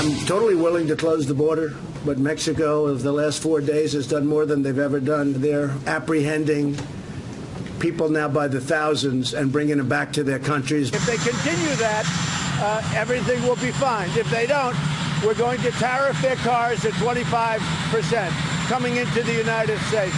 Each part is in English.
I'm totally willing to close the border, but Mexico, of the last 4 days, has done more than they've ever done. They're apprehending people now by the thousands and bringing them back to their countries. If they continue that, everything will be fine. If they don't, we're going to tariff their cars at 25% coming into the United States.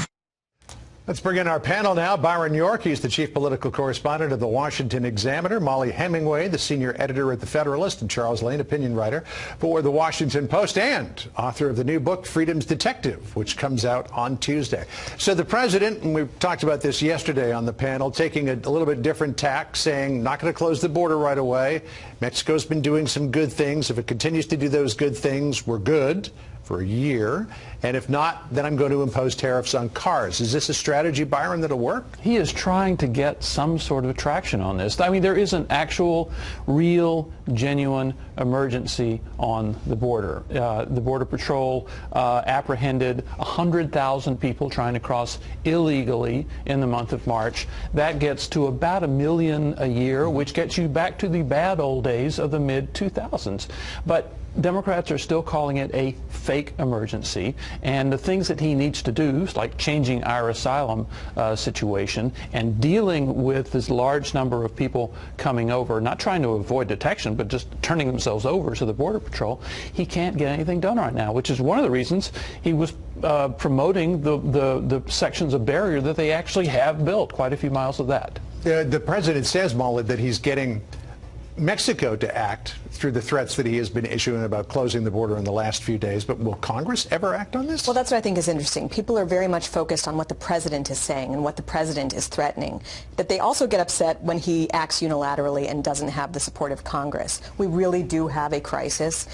Let's bring in our panel now. Byron York, he's the chief political correspondent of the Washington Examiner. Molly Hemingway, the senior editor at the Federalist, and Charles Lane, opinion writer for the Washington Post and author of the new book, Freedom's Detective, which comes out on Tuesday. So the president, and we talked about this yesterday on the panel, taking a little bit different tack, saying not going to close the border right away. Mexico's been doing some good things. If it continues to do those good things, we're good for a year, and if not, then I'm going to impose tariffs on cars. Is this a strategy, Byron, that'll work? He is trying to get some sort of traction on this. I mean, there is an actual, real, genuine emergency on the border. The Border Patrol apprehended 100,000 people trying to cross illegally in the month of March. That gets to about 1 million a year, which gets you back to the bad old days of the mid-2000s. But Democrats are still calling it a fake emergency, and the things that he needs to do, like changing our asylum situation and dealing with this large number of people coming over, not trying to avoid detection, but just turning themselves over to the Border Patrol, he can't get anything done right now, which is one of the reasons he was promoting the sections of barrier that they actually have built, quite a few miles of that. The president says, Molly, that he's getting Mexico to act through the threats that he has been issuing about closing the border in the last few days. But will Congress ever act on this? Well, that's what I think is interesting. People are very much focused on what the president is saying and what the president is threatening. But they also get upset when he acts unilaterally and doesn't have the support of Congress. We really do have a crisis.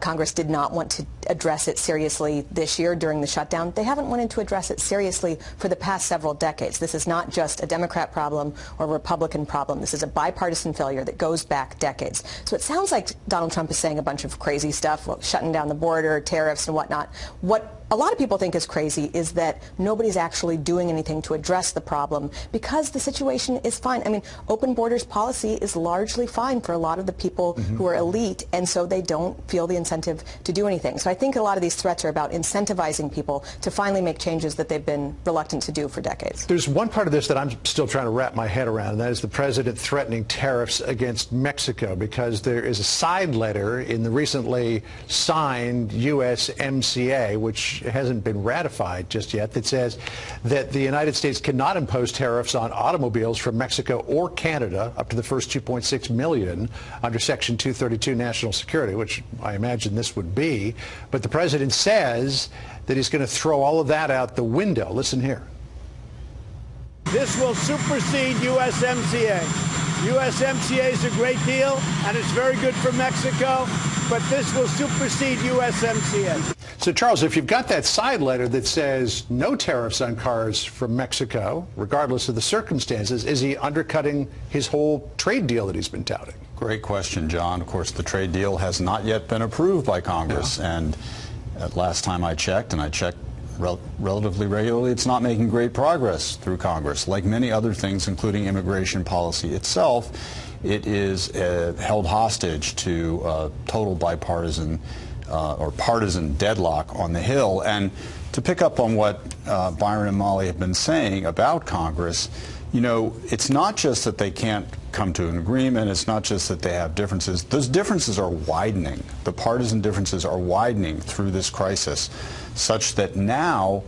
Congress did not want to address it seriously this year during the shutdown. They haven't wanted to address it seriously for the past several decades. This is not just a Democrat problem or a Republican problem. This is a bipartisan failure that goes back decades. So it sounds like Donald Trump is saying a bunch of crazy stuff, shutting down the border, tariffs and whatnot. What a lot of people think is crazy is that nobody's actually doing anything to address the problem because the situation is fine. I mean, open borders policy is largely fine for a lot of the people who are elite, and so they don't feel the incentive to do anything. So I think a lot of these threats are about incentivizing people to finally make changes that they've been reluctant to do for decades. There's one part of this that I'm still trying to wrap my head around, and that is the president threatening tariffs against Mexico, because there is a side letter in the recently signed USMCA, which hasn't been ratified just yet, that says that the United States cannot impose tariffs on automobiles from Mexico or Canada up to the first 2.6 million under Section 232 national security, which I imagine this would be. But the president says that he's going to throw all of that out the window. Listen here. This will supersede USMCA. USMCA is a great deal, and it's very good for Mexico, but this will supersede USMCA. So, Charles, if you've got that side letter that says no tariffs on cars from Mexico, regardless of the circumstances, is he undercutting his whole trade deal that he's been touting? Great question, John. Of course, the trade deal has not yet been approved by Congress. Yeah. And last time I checked, and I checked relatively regularly, it's not making great progress through Congress. Like many other things, including immigration policy itself, it is held hostage to total bipartisan or partisan deadlock on the Hill. And to pick up on what Byron and Molly have been saying about Congress, you know, it's not just that they can't come to an agreement. It's not just that they have differences. Those differences are widening. The partisan differences are widening through this crisis, such that now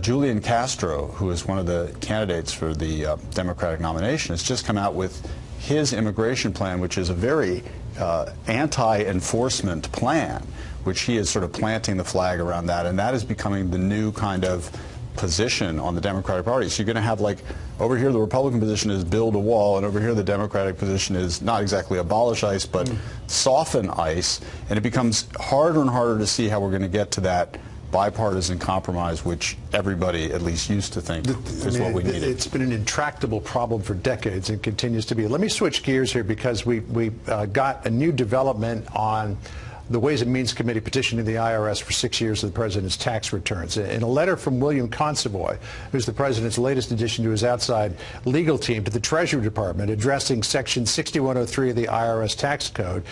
Julian Castro, who is one of the candidates for the Democratic nomination, has just come out with his immigration plan, which is a very anti-enforcement plan, which he is sort of planting the flag around that, and that is becoming the new kind of position on the Democratic Party. So you're going to have, like, over here the Republican position is build a wall, and over here the Democratic position is not exactly abolish ICE, but soften ICE, and it becomes harder and harder to see how we're going to get to that bipartisan compromise, which everybody at least used to think is what we needed. It's been an intractable problem for decades and continues to be. Let me switch gears here, because we got a new development on the Ways and Means Committee petitioning the IRS for 6 years of the president's tax returns. In a letter from William Consovoy, who's the president's latest addition to his outside legal team, to the Treasury Department, addressing Section 6103 of the IRS tax code,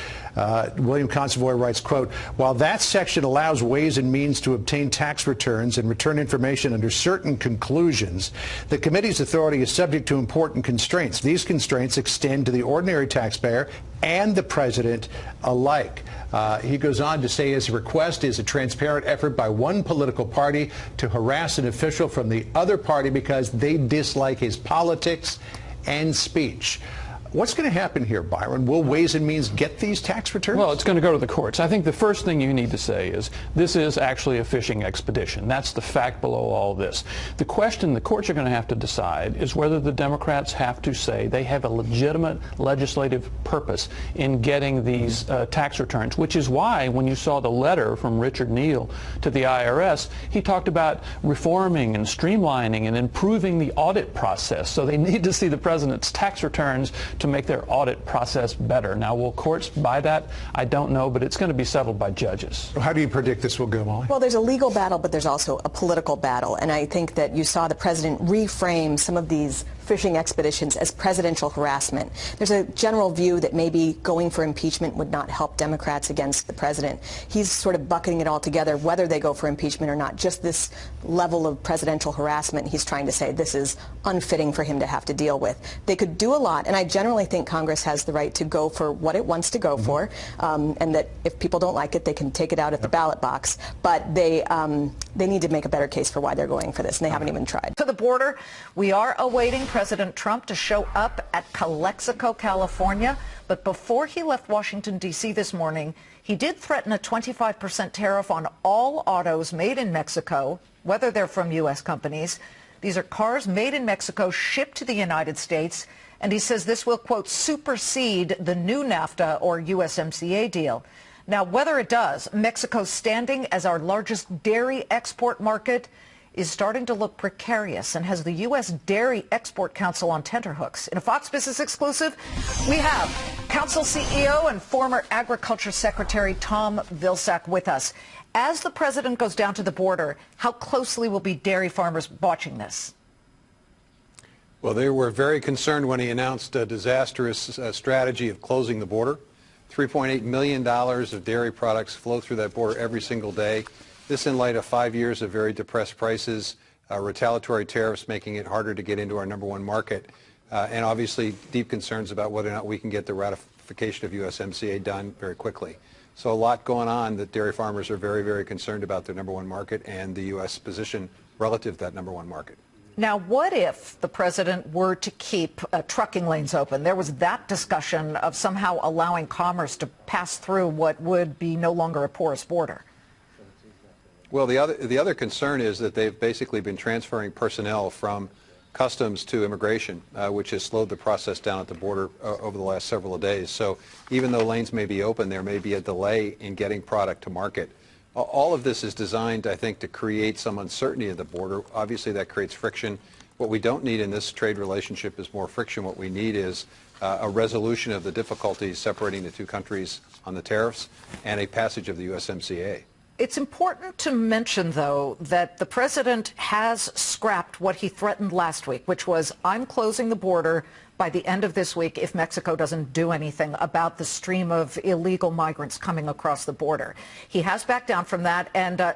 William Consovoy writes, quote, "While that section allows Ways and Means to obtain tax returns and return information under certain conclusions, the committee's authority is subject to important constraints. These constraints extend to the ordinary taxpayer and the president alike." He goes on to say his request is a transparent effort by one political party to harass an official from the other party because they dislike his politics and speech. What's going to happen here, Byron? Will Ways and Means get these tax returns? Well, it's going to go to the courts. I think the first thing you need to say is this is actually a fishing expedition. That's the fact below all this. The question the courts are going to have to decide is whether the Democrats have to say they have a legitimate legislative purpose in getting these tax returns, which is why when you saw the letter from Richard Neal to the IRS, he talked about reforming and streamlining and improving the audit process. So they need to see the president's tax returns to make their audit process better. Now, will courts buy that? I don't know, but it's going to be settled by judges. How do you predict this will go, Molly? Well, there's a legal battle, but there's also a political battle. And I think that you saw the president reframe some of these fishing expeditions as presidential harassment. There's a general view that maybe going for impeachment would not help Democrats against the president. He's sort of bucketing it all together, whether they go for impeachment or not. Just this level of presidential harassment, he's trying to say this is unfitting for him to have to deal with. They could do a lot, and I generally think Congress has the right to go for what it wants to go for, and that if people don't like it, they can take it out at the ballot box. But they need to make a better case for why they're going for this, and they haven't even tried. To the border, we are awaiting President Trump to show up at Calexico, California. But before he left Washington, D.C. this morning, he did threaten a 25% tariff on all autos made in Mexico, whether they're from U.S. companies. These are cars made in Mexico, shipped to the United States. And he says this will, quote, supersede the new NAFTA or USMCA deal. Now, whether it does, Mexico's standing as our largest dairy export market is starting to look precarious and has the U.S. Dairy Export Council on tenterhooks. In a Fox Business exclusive, we have Council CEO and former Agriculture Secretary Tom Vilsack with us. As the president goes down to the border, how closely will be dairy farmers watching this? Well, they were very concerned when he announced a disastrous strategy of closing the border. $3.8 million of dairy products flow through that border every single day. This in light of 5 years of very depressed prices, retaliatory tariffs making it harder to get into our #1 market, and obviously deep concerns about whether or not we can get the ratification of USMCA done very quickly. So a lot going on that dairy farmers are very, very concerned about their #1 market and the U.S. position relative to that #1 market. Now, what if the president were to keep trucking lanes open? There was that discussion of somehow allowing commerce to pass through what would be no longer a porous border. Well, the other concern is that they've basically been transferring personnel from customs to immigration, which has slowed the process down at the border over the last several days. So even though lanes may be open, there may be a delay in getting product to market. All of this is designed, I think, to create some uncertainty at the border. Obviously, that creates friction. What we don't need in this trade relationship is more friction. What we need is a resolution of the difficulties separating the two countries on the tariffs and a passage of the USMCA. It's important to mention, though, that the president has scrapped what he threatened last week, which was, I'm closing the border by the end of this week if Mexico doesn't do anything about the stream of illegal migrants coming across the border. He has backed down from that, and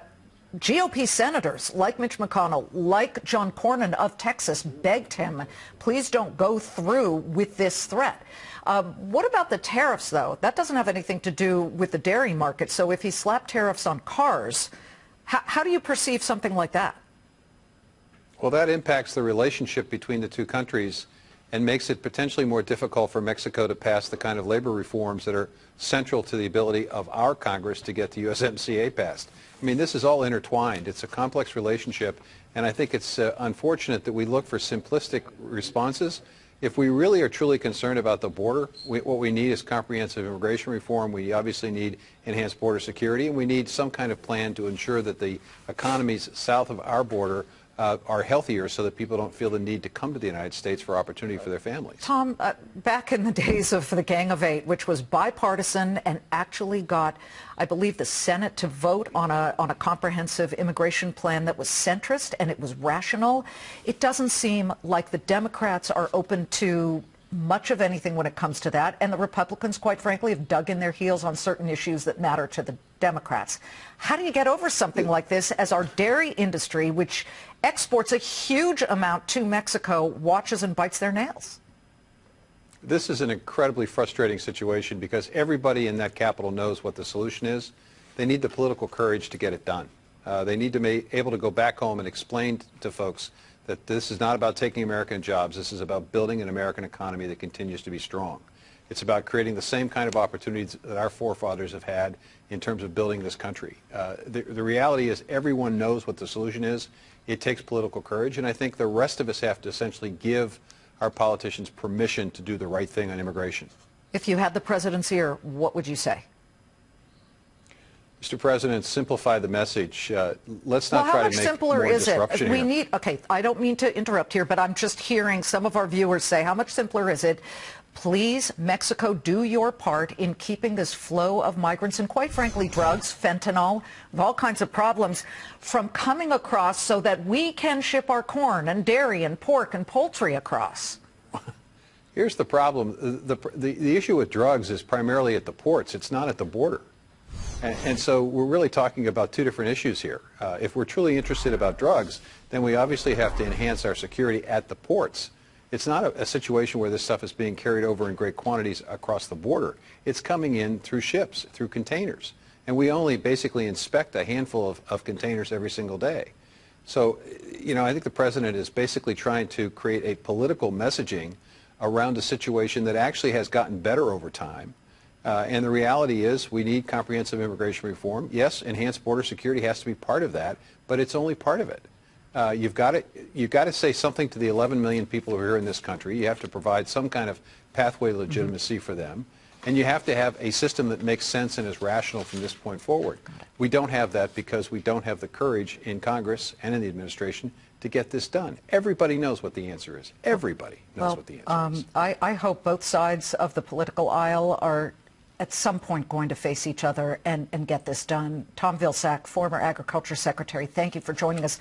GOP senators like Mitch McConnell, like John Cornyn of Texas, begged him, please don't go through with this threat. What about the tariffs, though? That doesn't have anything to do with the dairy market. So if he slapped tariffs on cars, how do you perceive something like that? Well, that impacts the relationship between the two countries and makes it potentially more difficult for Mexico to pass the kind of labor reforms that are central to the ability of our Congress to get the USMCA passed. I mean, this is all intertwined. It's a complex relationship, and I think it's unfortunate that we look for simplistic responses. If we really are truly concerned about the border, what we need is comprehensive immigration reform. We obviously need enhanced border security, and we need some kind of plan to ensure that the economies south of our border are healthier so that people don't feel the need to come to the United States for opportunity for their families. Tom, back in the days of the Gang of Eight, which was bipartisan and actually got, I believe, the Senate to vote on a comprehensive immigration plan that was centrist and it was rational, it doesn't seem like the Democrats are open to much of anything when it comes to that, and the Republicans, quite frankly, have dug in their heels on certain issues that matter to the Democrats. How do you get over something like this as our dairy industry, which exports a huge amount to Mexico, watches and bites their nails? This is an incredibly frustrating situation because everybody in that capital knows what the solution is. They need the political courage to get it done. They need to be able to go back home and explain to folks that this is not about taking American jobs. This is about building an American economy that continues to be strong. It's about creating the same kind of opportunities that our forefathers have had in terms of building this country. The reality is everyone knows what the solution is. It takes political courage, and I think the rest of us have to essentially give our politicians permission to do the right thing on immigration. If you had the president's ear, what would you say? Mr. President, simplify the message. Let's not try to make more disruption here. Okay, I don't mean to interrupt here, but I'm just hearing some of our viewers say, how much simpler is it? Please, Mexico, do your part in keeping this flow of migrants and, quite frankly, drugs, fentanyl, all kinds of problems from coming across so that we can ship our corn and dairy and pork and poultry across. Here's the problem. The issue with drugs is primarily at the ports. It's not at the border. And so we're really talking about two different issues here. If we're truly interested about drugs, then we obviously have to enhance our security at the ports. It's not a situation where this stuff is being carried over in great quantities across the border. It's coming in through ships, through containers. And we only basically inspect a handful of containers every single day. So, you know, I think the president is basically trying to create a political messaging around a situation that actually has gotten better over time. And the reality is we need comprehensive immigration reform. Yes, enhanced border security has to be part of that, but it's only part of it. You've got to say something to the 11 million people who are here in this country. You have to provide some kind of pathway to legitimacy for them. And you have to have a system that makes sense and is rational from this point forward. We don't have that because we don't have the courage in Congress and in the administration to get this done. Everybody knows what the answer is. Everybody knows what the answer is. I hope both sides of the political aisle are at some point going to face each other and get this done. Tom Vilsack, former Agriculture Secretary, thank you for joining us.